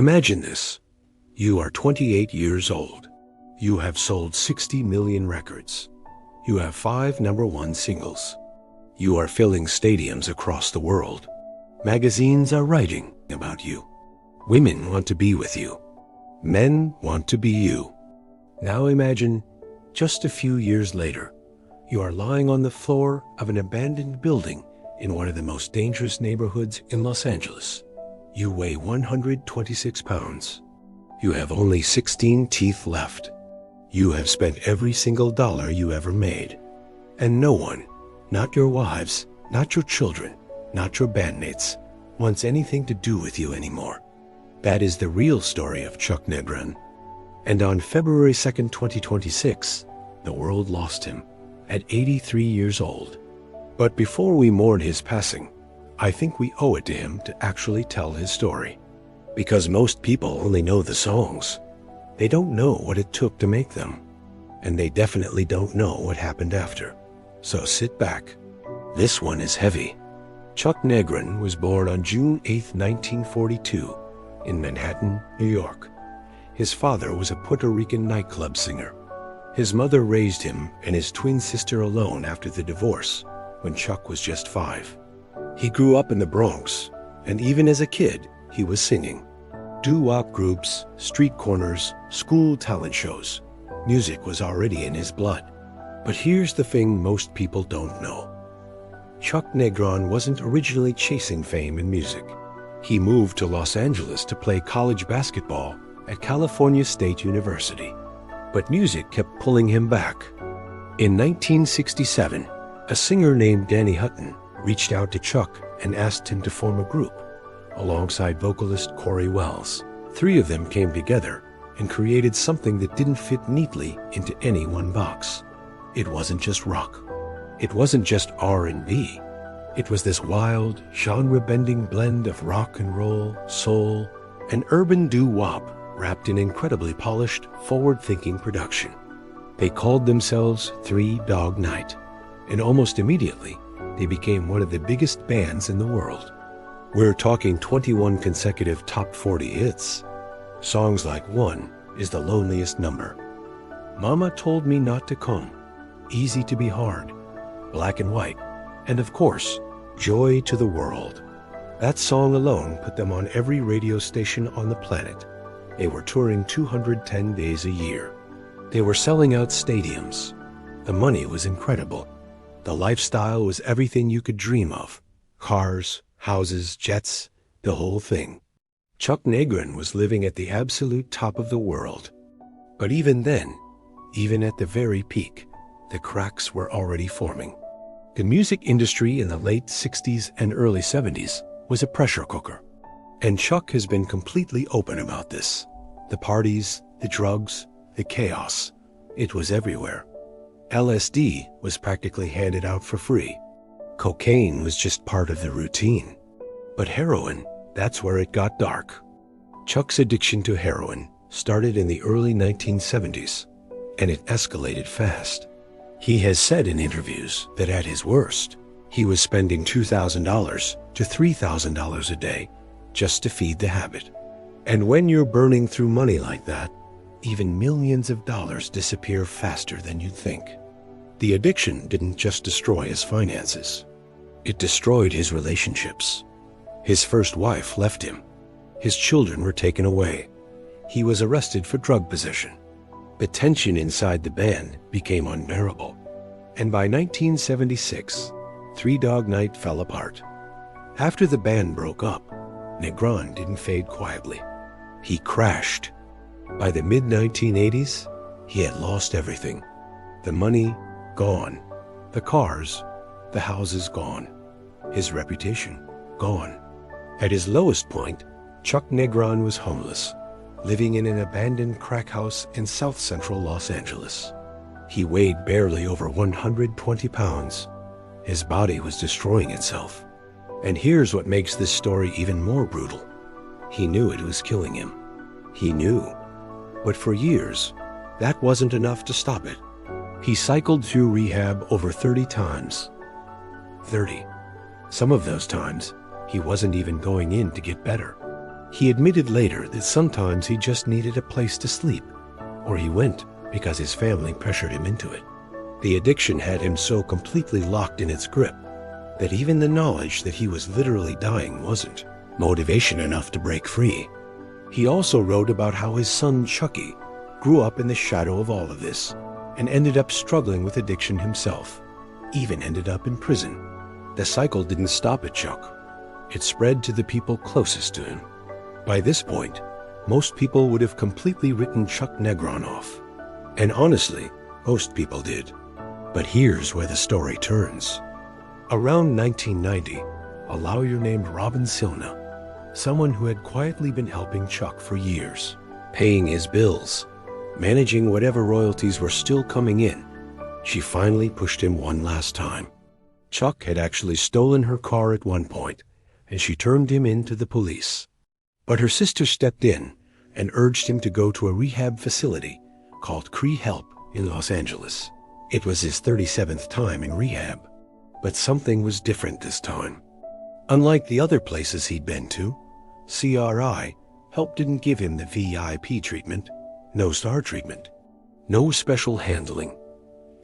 Imagine this. You are 28 years old. You have sold 60 million records. You have 5 #1 singles. You are filling stadiums across the world. Magazines are writing about you. Women want to be with you. Men want to be you. Now imagine, just a few years later, you are lying on the floor of an abandoned building in one of the most dangerous neighborhoods in Los Angeles. You weigh 126 pounds. You have only 16 teeth left. You have spent every single dollar you ever made. And no one, not your wives, not your children, not your bandmates, wants anything to do with you anymore. That is the real story of Chuck Negron. And on February 2nd, 2026, the world lost him at 83 years old. But before we mourn his passing, I think we owe it to him to actually tell his story. Because most people only know the songs. They don't know what it took to make them. And they definitely don't know what happened after. So sit back. This one is heavy. Chuck Negron was born on June 8, 1942, in Manhattan, New York. His father was a Puerto Rican nightclub singer. His mother raised him and his twin sister alone after the divorce, when Chuck was just 5. He grew up in the Bronx, and even as a kid, he was singing. Doo-wop groups, street corners, school talent shows. Music was already in his blood. But here's the thing most people don't know. Chuck Negron wasn't originally chasing fame in music. He moved to Los Angeles to play college basketball at California State University. But music kept pulling him back. In 1967, a singer named Danny Hutton reached out to Chuck and asked him to form a group, alongside vocalist Corey Wells. 3 of them came together and created something that didn't fit neatly into any one box. It wasn't just rock. It wasn't just R&B. It was this wild, genre-bending blend of rock and roll, soul, and urban doo-wop wrapped in incredibly polished, forward-thinking production. They called themselves 3 Dog Night, and almost immediately, they became one of the biggest bands in the world. We're talking 21 consecutive top 40 hits. Songs like One is the loneliest number. Mama Told Me Not to Come, Easy to Be Hard, Black and White, and of course, Joy to the World. That song alone put them on every radio station on the planet. They were touring 210 days a year. They were selling out stadiums. The money was incredible. The lifestyle was everything you could dream of. Cars, houses, jets, the whole thing. Chuck Negron was living at the absolute top of the world. But even then, even at the very peak, the cracks were already forming. The music industry in the late 60s and early 70s was a pressure cooker. And Chuck has been completely open about this. The parties, the drugs, the chaos. It was everywhere. LSD was practically handed out for free. Cocaine was just part of the routine. But heroin, that's where it got dark. Chuck's addiction to heroin started in the early 1970s, and it escalated fast. He has said in interviews that at his worst, he was spending $2,000 to $3,000 a day just to feed the habit. And when you're burning through money like that, even millions of dollars disappear faster than you'd think. The addiction didn't just destroy his finances. It destroyed his relationships. His first wife left him. His children were taken away. He was arrested for drug possession. The tension inside the band became unbearable. And by 1976, 3 Dog Night fell apart. After the band broke up, Negron didn't fade quietly. He crashed. By the mid-1980s, he had lost everything. The money, gone. The cars, the houses, gone. His reputation, gone. At his lowest point, Chuck Negron was homeless, living in an abandoned crack house in South Central Los Angeles. He weighed barely over 120 pounds. His body was destroying itself. And here's what makes this story even more brutal. He knew it was killing him. He knew. But for years, that wasn't enough to stop it. He cycled through rehab over 30 times. 30. Some of those times, he wasn't even going in to get better. He admitted later that sometimes he just needed a place to sleep, or he went because his family pressured him into it. The addiction had him so completely locked in its grip that even the knowledge that he was literally dying wasn't motivation enough to break free. He also wrote about how his son Chucky grew up in the shadow of all of this and ended up struggling with addiction himself, even ended up in prison. The cycle didn't stop at Chuck. It spread to the people closest to him. By this point, most people would have completely written Chuck Negron off. And honestly, most people did. But here's where the story turns. Around 1990, a lawyer named Robin Silna, someone who had quietly been helping Chuck for years, paying his bills, managing whatever royalties were still coming in, she finally pushed him one last time. Chuck had actually stolen her car at one point, and she turned him in to the police. But her sister stepped in and urged him to go to a rehab facility called Cree Help in Los Angeles. It was his 37th time in rehab, but something was different this time. Unlike the other places he'd been to, CRI Help didn't give him the VIP treatment, no star treatment, no special handling.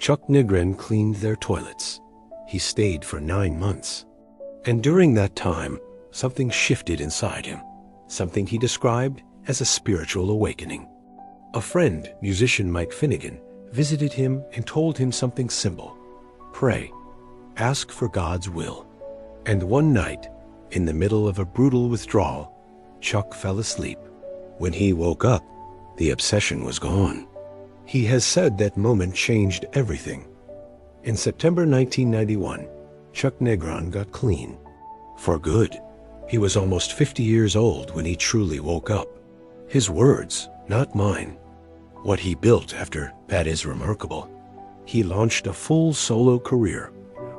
Chuck Negron cleaned their toilets. He stayed for 9 months. And during that time, something shifted inside him, something he described as a spiritual awakening. A friend, musician Mike Finnegan, visited him and told him something simple: pray, ask for God's will. And one night, in the middle of a brutal withdrawal, Chuck fell asleep. When he woke up, the obsession was gone. He has said that moment changed everything. In September 1991, Chuck Negron got clean. For good. He was almost 50 years old when he truly woke up. His words, not mine. What he built after that is remarkable. He launched a full solo career,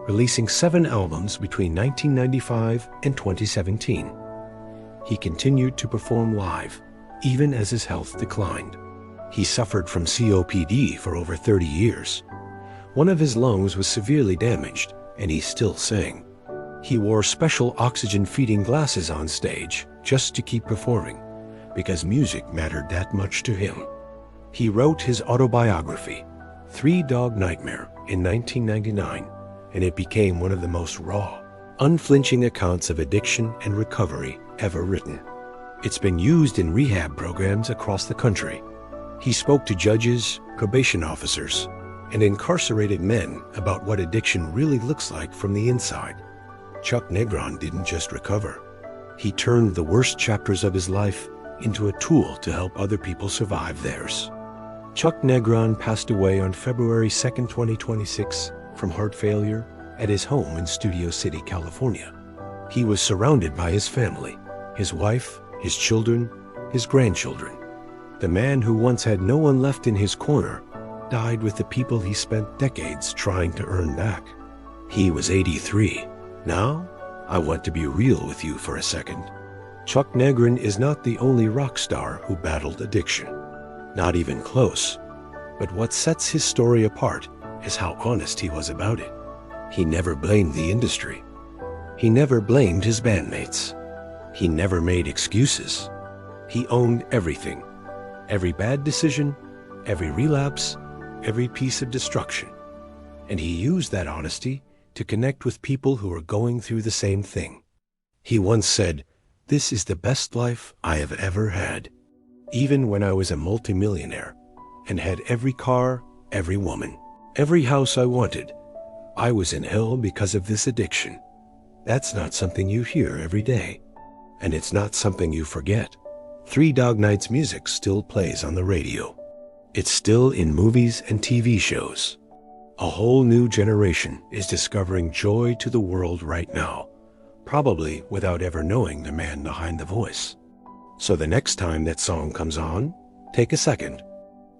releasing 7 albums between 1995 and 2017. He continued to perform live, even as his health declined. He suffered from COPD for over 30 years. One of his lungs was severely damaged, and he still sang. He wore special oxygen-feeding glasses on stage just to keep performing, because music mattered that much to him. He wrote his autobiography, 3 Dog Nightmare, in 1999, and it became one of the most raw, unflinching accounts of addiction and recovery ever written. It's been used in rehab programs across the country. He spoke to judges, probation officers, and incarcerated men about what addiction really looks like from the inside. Chuck Negron didn't just recover. He turned the worst chapters of his life into a tool to help other people survive theirs. Chuck Negron passed away on February 2, 2026, from heart failure at his home in Studio City, California. He was surrounded by his family, his wife, his children, his grandchildren. The man who once had no one left in his corner died with the people he spent decades trying to earn back. He was 83. Now, I want to be real with you for a second. Chuck Negron is not the only rock star who battled addiction. Not even close. But what sets his story apart is how honest he was about it. He never blamed the industry. He never blamed his bandmates. He never made excuses. He owned everything. Every bad decision, every relapse, every piece of destruction. And he used that honesty to connect with people who were going through the same thing. He once said, "This is the best life I have ever had." Even when I was a multimillionaire and had every car, every woman, every house I wanted, I was in hell because of this addiction. That's not something you hear every day. And it's not something you forget. 3 Dog Night's music still plays on the radio. It's still in movies and TV shows. A whole new generation is discovering joy to the world right now, probably without ever knowing the man behind the voice. So the next time that song comes on, take a second.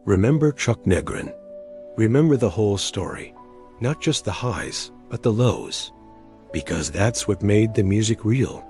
Remember Chuck Negron. Remember the whole story, not just the highs, but the lows. Because that's what made the music real.